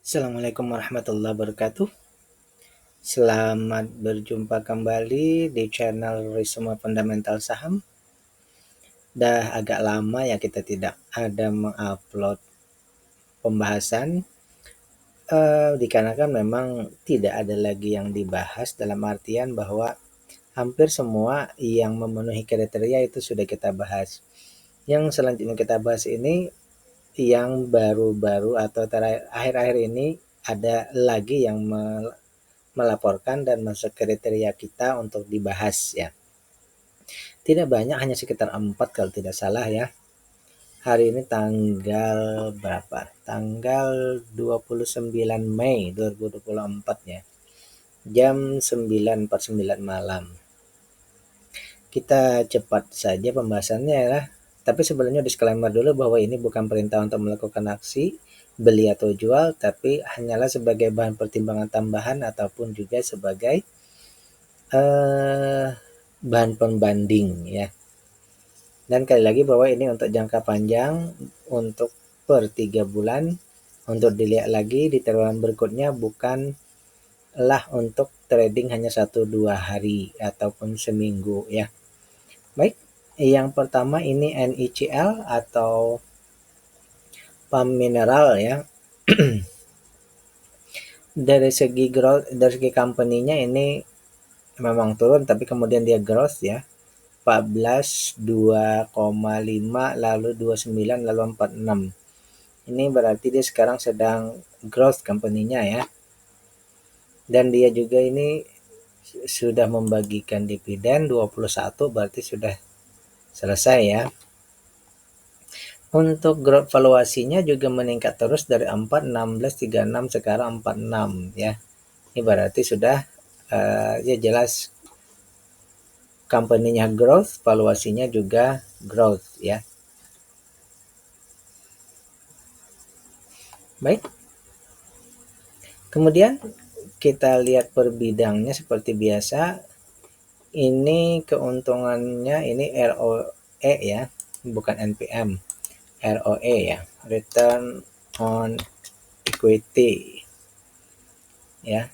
Assalamualaikum warahmatullahi wabarakatuh. Selamat berjumpa kembali di channel Risma Fundamental Saham. Dah agak lama ya kita tidak ada mengupload pembahasan, dikarenakan memang tidak ada lagi yang dibahas, dalam artian bahwa hampir semua yang memenuhi kriteria itu sudah kita bahas. Yang selanjutnya kita bahas ini yang baru-baru atau akhir-akhir ini ada lagi yang melaporkan dan masuk kriteria kita untuk dibahas ya. Tidak banyak, hanya sekitar 4 kalau tidak salah ya. Hari ini tanggal berapa? Tanggal 29 Mei 2024 ya. Jam 9.49 malam. Kita cepat saja pembahasannya ya. Tapi sebelumnya disclaimer dulu bahwa ini bukan perintah untuk melakukan aksi beli atau jual, tapi hanyalah sebagai bahan pertimbangan tambahan ataupun juga sebagai bahan pembanding ya. Dan kali lagi bahwa ini untuk jangka panjang, untuk per 3 bulan, untuk dilihat lagi di triwulan berikutnya, bukanlah untuk trading hanya 1-2 hari ataupun seminggu ya. Baik, yang pertama ini NICL atau pam mineral ya. Dari segi growth, dari segi company-nya ini memang turun, tapi kemudian dia growth ya. 14, 2,5, lalu 29, lalu 46. Ini berarti dia sekarang sedang growth company-nya ya. Dan dia juga ini sudah membagikan dividen 21, berarti sudah selesai ya. Untuk growth valuasinya juga meningkat terus dari 4, 16, 36, sekarang 46 ya. Ini berarti sudah ya jelas company-nya growth, valuasinya juga growth ya. Baik. Kemudian kita lihat per bidangnya seperti biasa. Ini keuntungannya ini ROE ya, bukan NPM. ROE ya, return on equity ya.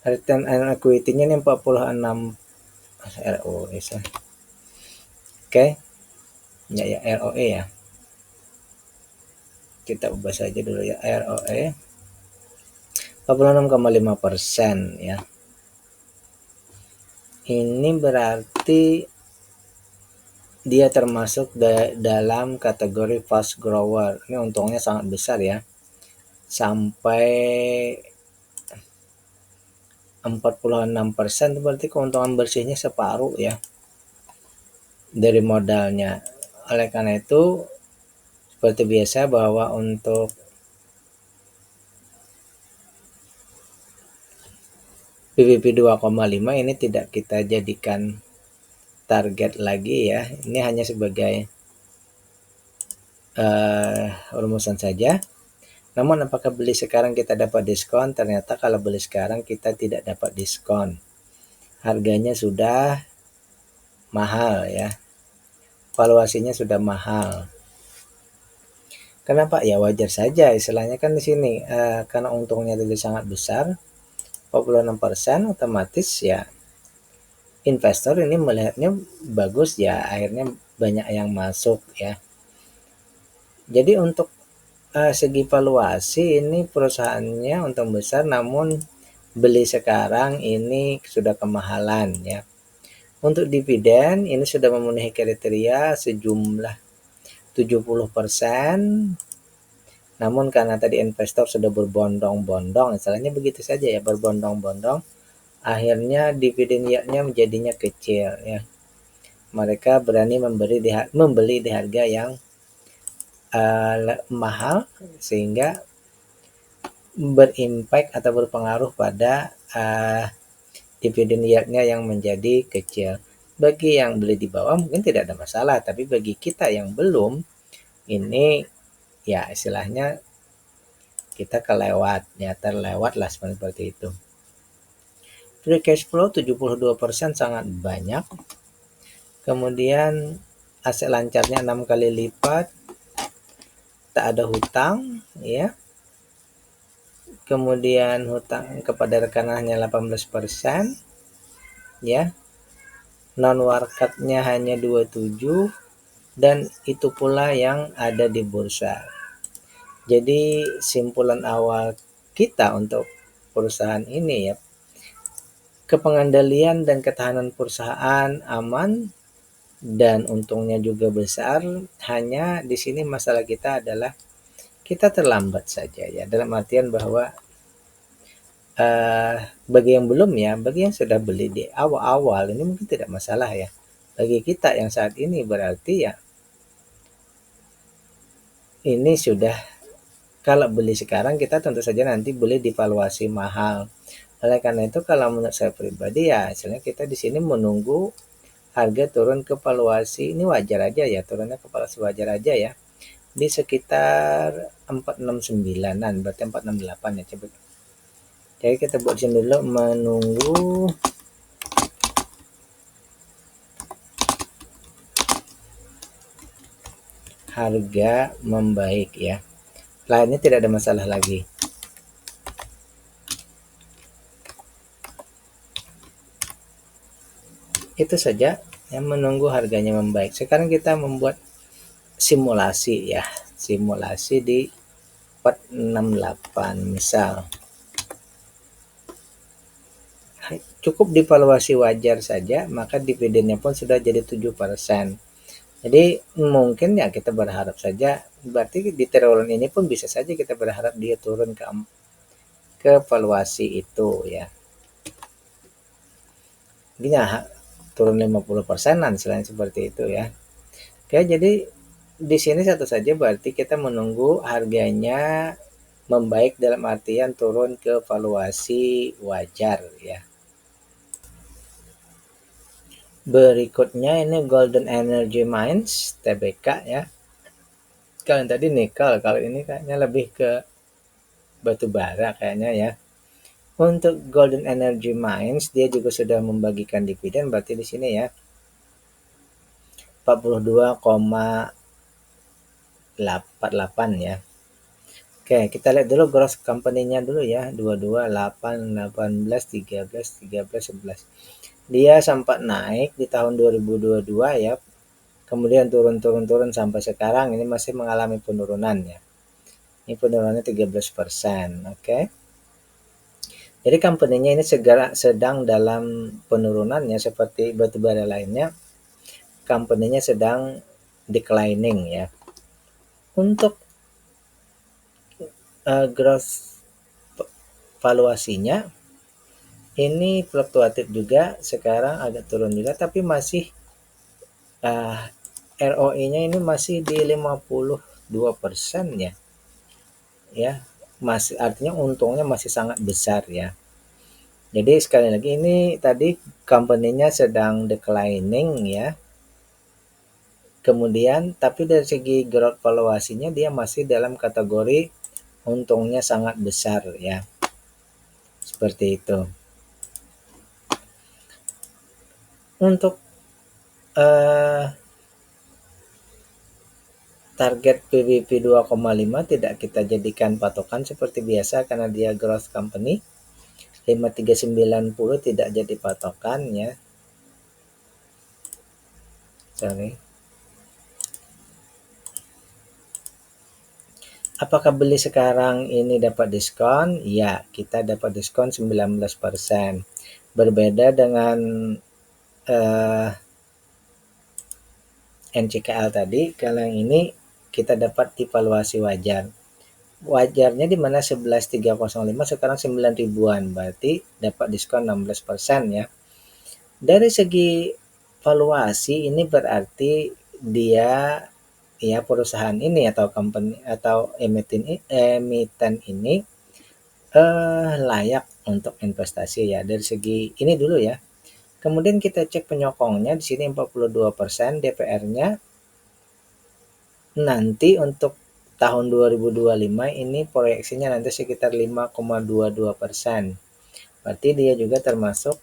Return on equity-nya ini 46 ROE. Oke. Ya ROE ya. Kita ubah saja dulu ya, ROE 46,5% ya. Ini berarti dia termasuk dalam kategori fast grower. Ini untungnya sangat besar ya. Sampai 46%, berarti keuntungan bersihnya separuh ya dari modalnya. Oleh karena itu seperti biasa bahwa untuk PBB 2,5 ini tidak kita jadikan target lagi ya. Ini hanya sebagai rumusan saja. Namun apakah beli sekarang kita dapat diskon? Ternyata kalau beli sekarang kita tidak dapat diskon. Harganya sudah mahal ya. Valuasinya sudah mahal. Kenapa? Ya wajar saja, istilahnya kan di sini karena untungnya tadi sangat besar, 46%, otomatis ya investor ini melihatnya bagus ya, akhirnya banyak yang masuk ya. Jadi untuk segi valuasi ini perusahaannya untung besar, namun beli sekarang ini sudah kemahalan ya. Untuk dividen ini sudah memenuhi kriteria sejumlah 70%. Namun karena tadi investor sudah berbondong-bondong, istilahnya begitu saja ya, berbondong-bondong, akhirnya dividen yield-nya menjadinya kecil ya. Mereka berani membeli di harga yang mahal, sehingga berimpact atau berpengaruh pada dividen yield-nya yang menjadi kecil. Bagi yang beli di bawah mungkin tidak ada masalah, tapi bagi kita yang belum, ini ya istilahnya kita kelewat ya, terlewat lah seperti itu. Free cash flow 72% sangat banyak. Kemudian aset lancarnya 6 kali lipat, tak ada hutang ya. kemudian hutang kepada rekan hanya 18%, ya. Non warkatnya hanya 27, dan itu pula yang ada di bursa. Jadi simpulan awal kita untuk perusahaan ini ya, kepengandalian dan ketahanan perusahaan aman dan untungnya juga besar. Hanya di sini masalah kita adalah kita terlambat saja ya, dalam artian bahwa bagi yang belum ya, bagi yang sudah beli di awal-awal ini mungkin tidak masalah ya. Bagi kita yang saat ini berarti ya ini sudah, kalau beli sekarang kita tentu saja nanti beli di valuasi mahal. Oleh karena itu kalau menurut saya pribadi ya hasilnya kita di sini menunggu harga turun ke valuasi, ini wajar aja ya, turunnya ke valuasi wajar aja ya. Di sekitar 469-an, berarti 468 ya coba. Jadi kita buat sini dulu menunggu harga membaik ya. Lainnya tidak ada masalah lagi. Itu saja yang menunggu harganya membaik. Sekarang kita membuat simulasi ya. Simulasi di 468 misal. Cukup di valuasi wajar saja, maka dividennya pun sudah jadi 7%. Jadi mungkin ya kita berharap saja, berarti di triwulan ini pun bisa saja kita berharap dia turun ke valuasi itu ya. Intinya turun 50%-an selain seperti itu ya. Oke, jadi di sini satu saja berarti kita menunggu harganya membaik dalam artian turun ke valuasi wajar ya. Berikutnya ini Golden Energy Mines TBK ya. Kalau yang tadi nikel, kalau ini kayaknya lebih ke batu bara kayaknya ya. Untuk Golden Energy Mines dia juga sudah membagikan dividen, berarti di sini ya 42,48 ya. Oke, kita lihat dulu gross company-nya dulu ya. 22, 8, 18, 13, 13, 11. Dia sempat naik di tahun 2022 ya. Kemudian turun sampai sekarang ini masih mengalami penurunan ya. Ini penurunannya 13%, oke. Jadi company-nya ini sedang dalam penurunannya seperti batubara lainnya. Company-nya sedang declining ya. Untuk gross valuasinya ini fluktuatif juga, sekarang agak turun juga, tapi masih ROE-nya ini masih di 52% ya. Ya, masih artinya untungnya masih sangat besar ya. Jadi sekali lagi ini tadi company-nya sedang declining ya. Kemudian tapi dari segi growth valuasinya dia masih dalam kategori untungnya sangat besar ya. Seperti itu. Untuk target PBV 2,5 tidak kita jadikan patokan seperti biasa karena dia growth company. 5390 tidak jadi patokan ya. Sorry. Apakah beli sekarang ini dapat diskon? Ya, kita dapat diskon 19%. Berbeda dengan NCKL tadi, kalau yang ini kita dapat di valuasi wajar. Wajarnya di mana 11.305 sekarang 9 ribuan, berarti dapat diskon 16% ya. Dari segi valuasi ini berarti dia ya perusahaan ini atau company atau emiten ini layak untuk investasi ya. Dari segi ini dulu ya. Kemudian kita cek penyokongnya di sini 42%, DPR-nya nanti untuk tahun 2025 ini proyeksinya nanti sekitar 5,22%. Berarti dia juga termasuk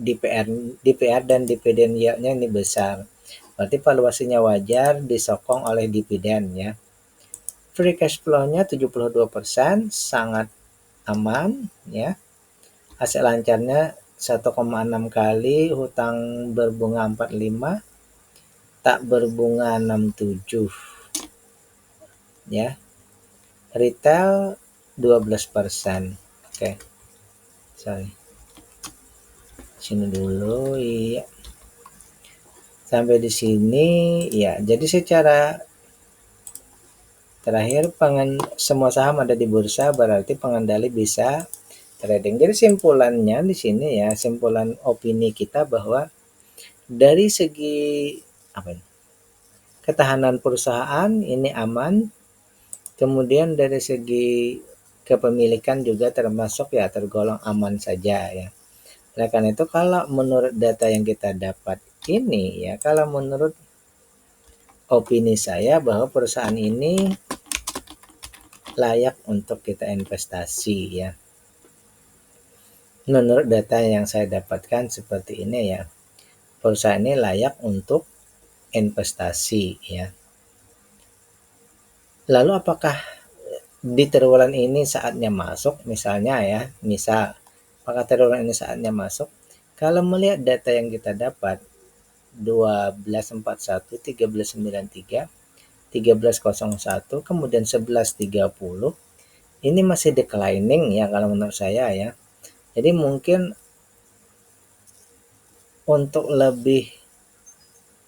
DPR dan dividen yield-nya ini besar. Berarti valuasinya wajar disokong oleh dividen ya. Free cash flow-nya 72%, sangat aman ya. Aset lancarnya 1,6 kali, hutang berbunga 45, tak berbunga 67 ya. Retail 12%. Oke. Sorry. Sini dulu iya. Sampai di sini ya. Jadi secara terakhir semua saham ada di bursa berarti pengendali bisa trading. Jadi simpulannya di sini ya, simpulan opini kita bahwa dari segi apa ini? Ketahanan perusahaan ini aman. Kemudian dari segi kepemilikan juga termasuk ya tergolong aman saja ya. Oleh karena itu kalau menurut data yang kita dapat ini ya, kalau menurut opini saya bahwa perusahaan ini layak untuk kita investasi ya. Menurut data yang saya dapatkan seperti ini ya. Perusahaan ini layak untuk investasi ya. Lalu apakah di triwulan ini saatnya masuk misalnya ya, apakah triwulan ini saatnya masuk? Kalau melihat data yang kita dapat 1241, 1393, 1301, kemudian 1130 ini masih declining ya kalau menurut saya ya. Jadi mungkin untuk lebih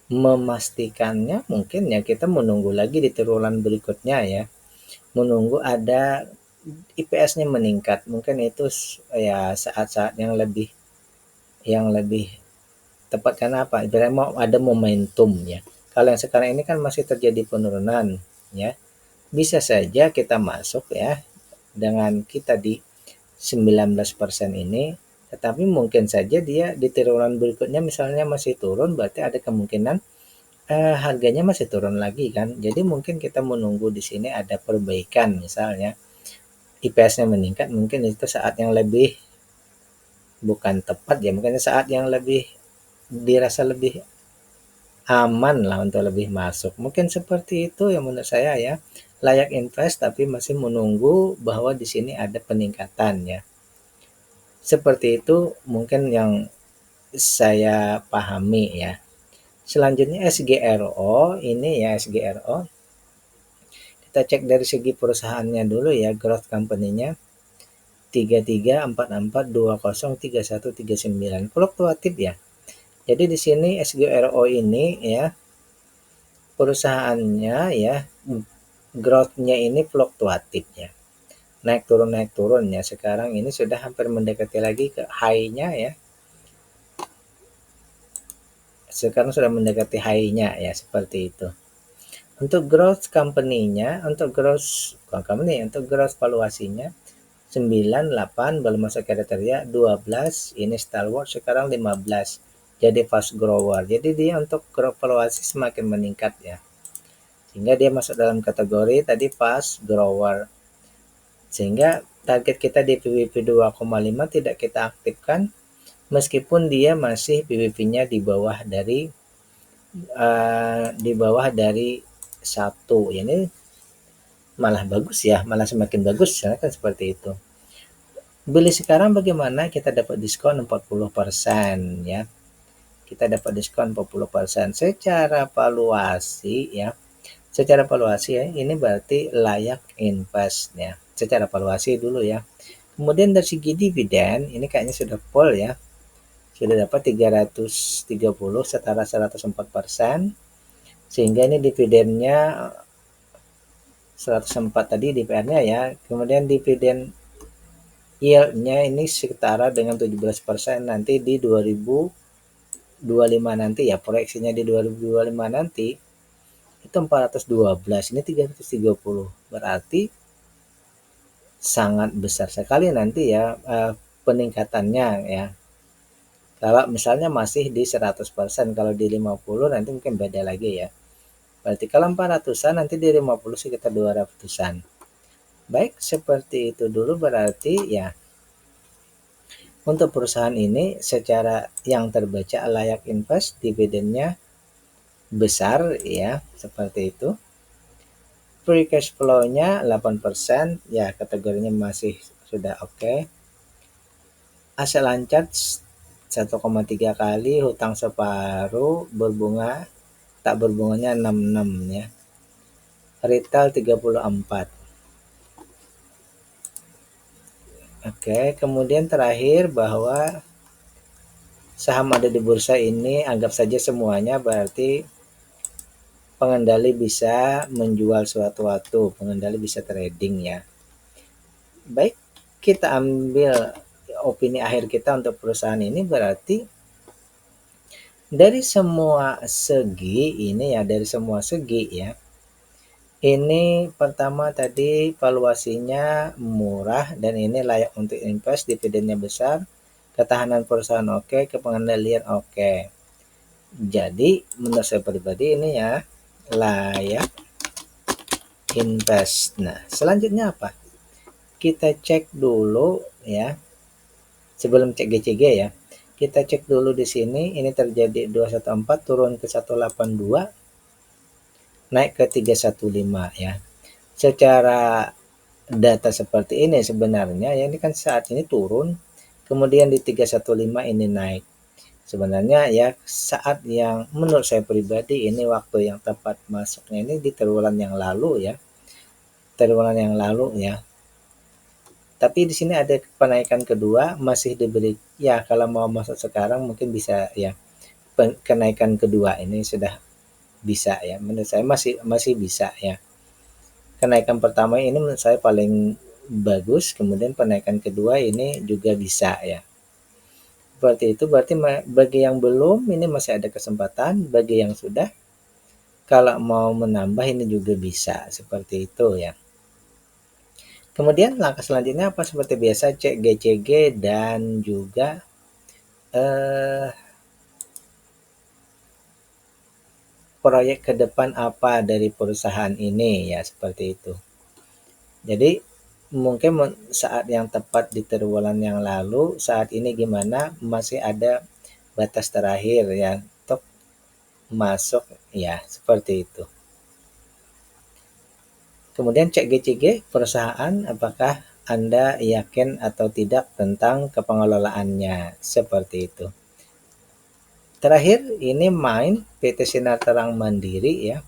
memastikannya mungkin ya kita menunggu lagi di triwulan berikutnya ya. Menunggu ada IPS-nya meningkat. Mungkin itu ya saat-saat yang lebih tepat karena apa? Ibaratnya mau ada momentum ya. Kalau yang sekarang ini kan masih terjadi penurunan ya. Bisa saja kita masuk ya dengan kita di 19% ini, tetapi mungkin saja dia di triwulan berikutnya misalnya masih turun, berarti ada kemungkinan harganya masih turun lagi kan. Jadi mungkin kita menunggu di sini ada perbaikan misalnya IPS-nya meningkat, mungkin itu saat yang lebih bukan tepat ya, mungkin saat yang lebih dirasa lebih aman lah untuk lebih masuk. Mungkin seperti itu yang menurut saya ya. Layak invest tapi masih menunggu bahwa di sini ada peningkatan ya. Seperti itu mungkin yang saya pahami ya. Selanjutnya SGRO ini ya SGRO. Kita cek dari segi perusahaannya dulu ya, growth company-nya 3344203139 fluktuatif ya. Jadi di sini SGRO ini ya perusahaannya ya growth-nya ini fluktuatif ya. Naik turun ya. Sekarang ini sudah hampir mendekati lagi ke high-nya ya. Sekarang sudah mendekati high-nya ya seperti itu. Untuk growth valuasinya 98 belum masuk kriteria, 12 ini stalwart, sekarang 15 jadi fast grower. Jadi dia untuk growth valuasi semakin meningkat ya. Sehingga dia masuk dalam kategori tadi fast grower. Sehingga target kita di PWP 2,5 tidak kita aktifkan meskipun dia masih PWP-nya di bawah dari 1. Ini malah bagus ya, malah semakin bagus ya kan seperti itu. Beli sekarang bagaimana? Kita dapat diskon 40% ya. Kita dapat diskon 40% secara valuasi ya. Secara valuasi ya, ini berarti layak invest ya. Secara valuasi dulu ya. Kemudian dari segi dividen, ini kayaknya sudah full ya. Sudah dapat 330 setara 104%. Sehingga ini dividennya 104 tadi DPR-nya ya. Kemudian dividen yield-nya ini setara dengan 17% nanti di 2025 nanti ya. Proyeksinya di 2025 nanti itu 412, ini 330. Berarti sangat besar sekali nanti ya peningkatannya ya. Kalau misalnya masih di 100%, kalau di 50 nanti mungkin beda lagi ya. Berarti kalau 400-an nanti di 50 sekitar 200-an. Baik, seperti itu dulu berarti ya. Untuk perusahaan ini secara yang terbaca layak invest, dividennya besar ya, seperti itu. Free cash flow-nya 8% ya, kategorinya masih sudah oke. Aset lancar 1,3 kali, hutang separuh, berbunga tak berbunganya 66 ya. Retail 34. Oke, kemudian terakhir bahwa saham ada di bursa ini anggap saja semuanya, berarti pengendali bisa menjual suatu, pengendali bisa trading ya. Baik, kita ambil opini akhir kita untuk perusahaan ini, berarti dari semua segi ini ya, dari semua segi ya. Ini pertama tadi valuasinya murah dan ini layak untuk invest, dividennya besar, ketahanan perusahaan oke, kepengendalian oke. Jadi menurut saya pribadi ini ya layak invest. Nah, selanjutnya apa? Kita cek dulu ya. Sebelum cek GCG ya. Kita cek dulu di sini, ini terjadi 214 turun ke 182, naik ke 315 ya. Secara data seperti ini sebenarnya ya, ini kan saat ini turun, kemudian di 315 ini naik. Sebenarnya ya saat yang menurut saya pribadi ini waktu yang tepat masuknya ini di triwulan yang lalu ya. Triwulan yang lalu ya. Tapi di sini ada penaikan kedua, masih diberi ya, kalau mau masuk sekarang mungkin bisa ya. Kenaikan kedua ini sudah bisa ya. Menurut saya masih bisa ya. Kenaikan pertama ini menurut saya paling bagus, kemudian penaikan kedua ini juga bisa ya. Seperti itu, berarti bagi yang belum ini masih ada kesempatan, bagi yang sudah kalau mau menambah ini juga bisa, seperti itu ya. Kemudian langkah selanjutnya apa? Seperti biasa cek GCG dan juga proyek ke depan apa dari perusahaan ini ya, seperti itu. Jadi mungkin saat yang tepat di triwulan yang lalu, saat ini gimana, masih ada batas terakhir ya untuk masuk ya, seperti itu. Kemudian cek GCG perusahaan, apakah Anda yakin atau tidak tentang kepengelolaannya, seperti itu. Terakhir ini main PT Sinar Terang Mandiri ya.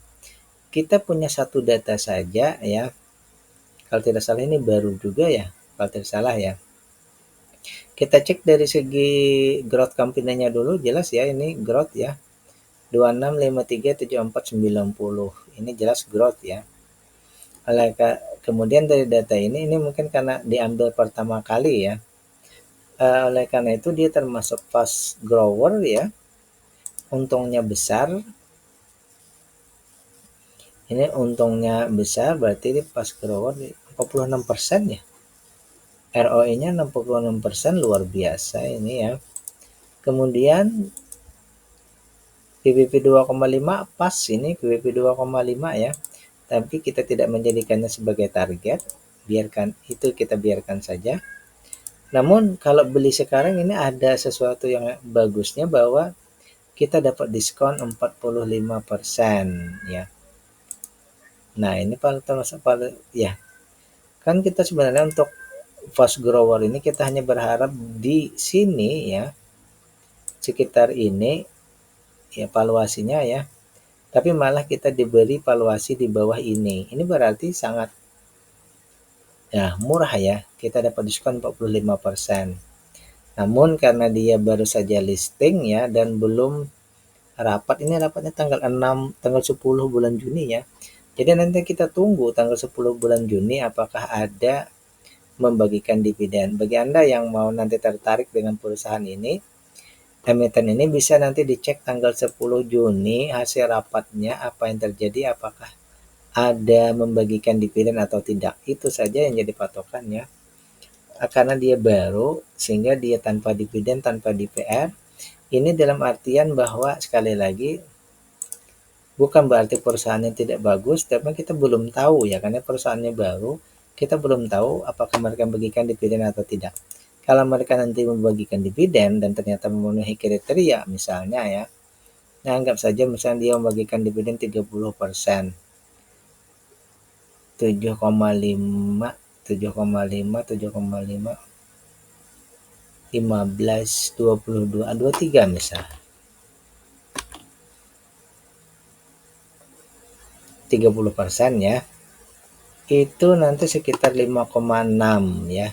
Kita punya satu data saja ya. Kalau tidak salah ini baru juga ya, kalau tidak salah ya. Kita cek dari segi growth company-nya dulu, jelas ya ini growth ya. 26537490. Ini jelas growth ya. Kemudian dari data ini mungkin karena diambil pertama kali ya. Oleh karena itu dia termasuk fast grower ya. Untungnya besar. Ini untungnya besar, berarti ini fast grower 46% ya. ROE-nya 66%, luar biasa ini ya. Kemudian PBB 2,5 pas, ini PBB 2,5 ya. Tapi kita tidak menjadikannya sebagai target, kita biarkan saja. Namun kalau beli sekarang ini ada sesuatu yang bagusnya, bahwa kita dapat diskon 45% ya. Nah, ini termasuk ya. Kan kita sebenarnya untuk fast grower ini kita hanya berharap di sini ya, sekitar ini ya valuasinya ya. Tapi malah kita diberi valuasi di bawah ini. Ini berarti sangat ya murah ya. Kita dapat diskon 45%. Namun karena dia baru saja listing ya dan belum rapat, ini rapatnya tanggal 10 bulan Juni ya. Jadi nanti kita tunggu tanggal 10 bulan Juni apakah ada membagikan dividen. Bagi Anda yang mau nanti tertarik dengan perusahaan ini, emiten ini bisa nanti dicek tanggal 10 Juni hasil rapatnya apa yang terjadi, apakah ada membagikan dividen atau tidak. Itu saja yang jadi patokannya. Karena dia baru sehingga dia tanpa dividen, tanpa DPR. Ini dalam artian bahwa sekali lagi bukan berarti perusahaannya tidak bagus, tapi kita belum tahu ya, karena perusahaannya baru, kita belum tahu apakah mereka membagikan dividen atau tidak. Kalau mereka nanti membagikan dividen dan ternyata memenuhi kriteria misalnya ya, nah anggap saja misalnya dia membagikan dividen 30%, 7,5 7,5, 7,5, 15, 22, 23 misal. 30% ya. Itu nanti sekitar 5,6 ya.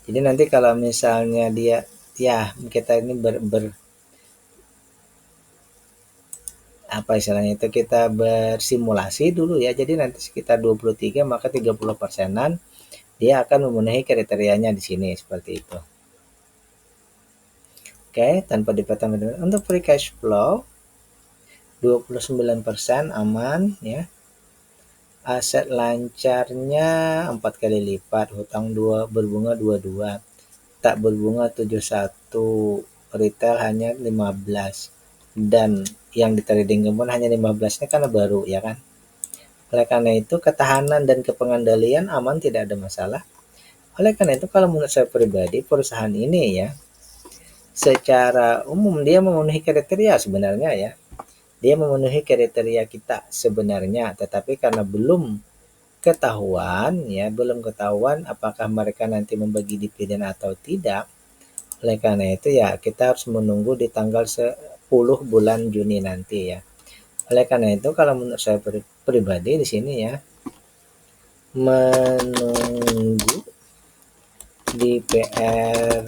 Jadi nanti kalau misalnya dia ya kita ini apa istilahnya itu, kita bersimulasi dulu ya. Jadi nanti sekitar 23, maka 30%-an dia akan memenuhi kriterianya di sini seperti itu. Oke, tanpa dipotong. Untuk free cash flow 29% aman ya. Aset lancarnya 4 kali lipat, hutang berbunga 22, tak berbunga 71, retail hanya 15, dan yang di trading pun hanya 15, ini karena baru ya kan. Oleh karena itu ketahanan dan kepengandalian aman, tidak ada masalah. Oleh karena itu kalau menurut saya pribadi, perusahaan ini ya secara umum dia memenuhi kriteria sebenarnya ya. Dia memenuhi kriteria kita sebenarnya, tetapi karena belum ketahuan ya, belum ketahuan apakah mereka nanti membagi dividen atau tidak. Oleh karena itu ya kita harus menunggu di tanggal 10 bulan Juni nanti ya. Oleh karena itu kalau menurut saya pribadi di sini ya, menunggu DPR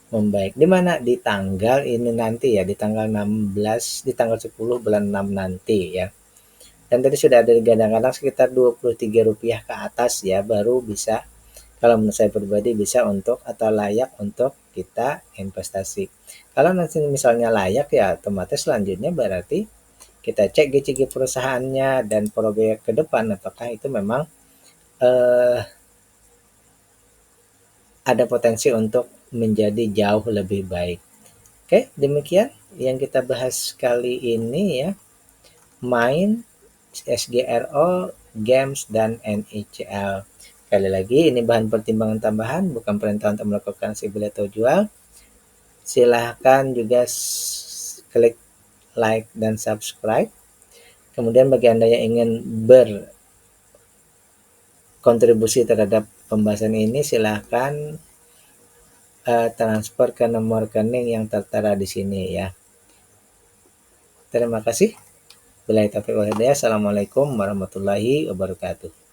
membaik di mana di tanggal ini nanti ya, di tanggal 16, di tanggal 10 bulan 6 nanti ya. Dan tadi sudah ada kadang-kadang sekitar Rp23 ke atas ya, baru bisa, kalau menurut saya pribadi bisa untuk atau layak untuk kita investasi. Kalau nanti misalnya layak ya otomatis selanjutnya berarti kita cek GCG perusahaannya dan proyek ke depan apakah itu memang ada potensi untuk menjadi jauh lebih baik. Oke, demikian yang kita bahas kali ini ya. Main, SGRO, games, dan NICL. Sekali lagi, ini bahan pertimbangan tambahan, bukan perintah untuk melakukan si beli atau jual. Silahkan juga klik like dan subscribe. Kemudian bagi Anda yang ingin berkontribusi terhadap pembahasan ini, silahkan transfer ke nomor rekening yang tertera di sini ya. Terima kasih. Billahi taufiq wal hidayah. Assalamualaikum warahmatullahi wabarakatuh.